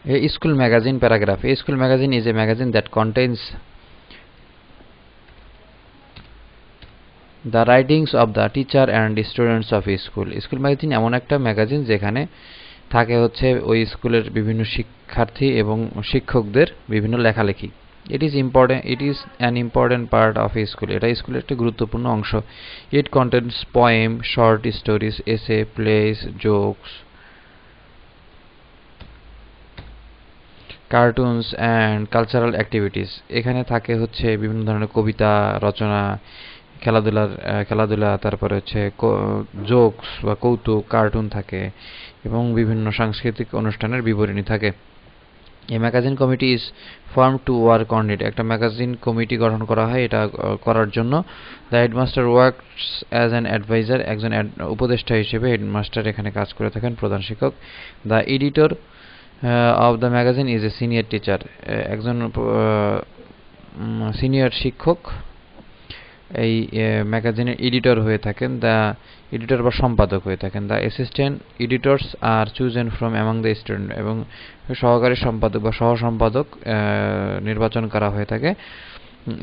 A school magazine paragraph. A school magazine is a magazine that contains the writings of the teacher and students of a school. School magazine এমন একটা magazine যেখানে থাকে হচ্ছে ওই স্কুলের বিভিন্ন শিক্ষার্থী এবং শিক্ষকদের বিভিন্ন লেখালেখি। It is an important part of a school. এটা স্কুলের একটা গুরুত্বপূর্ণ অংশ। It contains poem, short stories, essay, plays, jokes, cartoons and cultural activities. এখানে থাকে হচ্ছে বিভিন্ন ধরনের কবিতা রচনা, খেলাধুলা, তারপরে হচ্ছে জোকস বা কৌতুক, কার্টুন থাকে এবং বিভিন্ন সাংস্কৃতিক অনুষ্ঠানের বিবরণী থাকে। A magazine committee is formed to work on it. একটা ম্যাগাজিন কমিটি গঠন করা হয় এটা করার জন্য। The headmaster works as an advisor. একজন উপদেষ্টা হিসেবে হেডমাস্টার এখানে কাজ করে থাকেন, প্রধান শিক্ষক। The editor of the magazine is a senior teacher. একজন সিনিয়র শিক্ষক এই ম্যাগাজিনের এডিটর হয়ে থাকেন, দ্য এডিটর বা সম্পাদক হয়ে থাকেন। The assistant editors are chosen from among the student, এবং সহকারী সম্পাদক বা সহ সম্পাদক নির্বাচন করা হয়ে থাকে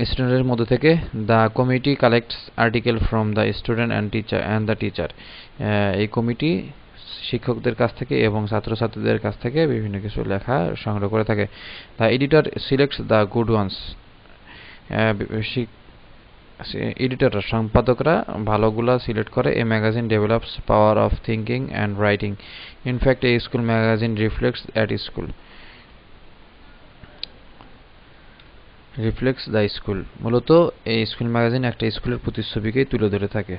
স্টুডেন্টের মধ্যে থেকে। The committee collects article from the student and the teacher. এই কমিটি শিক্ষকদের কাছ থেকে এবং ছাত্রছাত্রীদের কাছ থেকে বিভিন্ন কিছু লেখা সংগ্রহ করে থাকে। The editor selects the good ones. এডিটররা সম্পাদকরা ভালোগুলা সিলেক্ট করে। A magazine develops power of thinking and writing. In fact a school magazine reflects the school. মূলত এই স্কুল ম্যাগাজিন একটা স্কুলের প্রতিচ্ছবিকেই তুলে ধরে থাকে।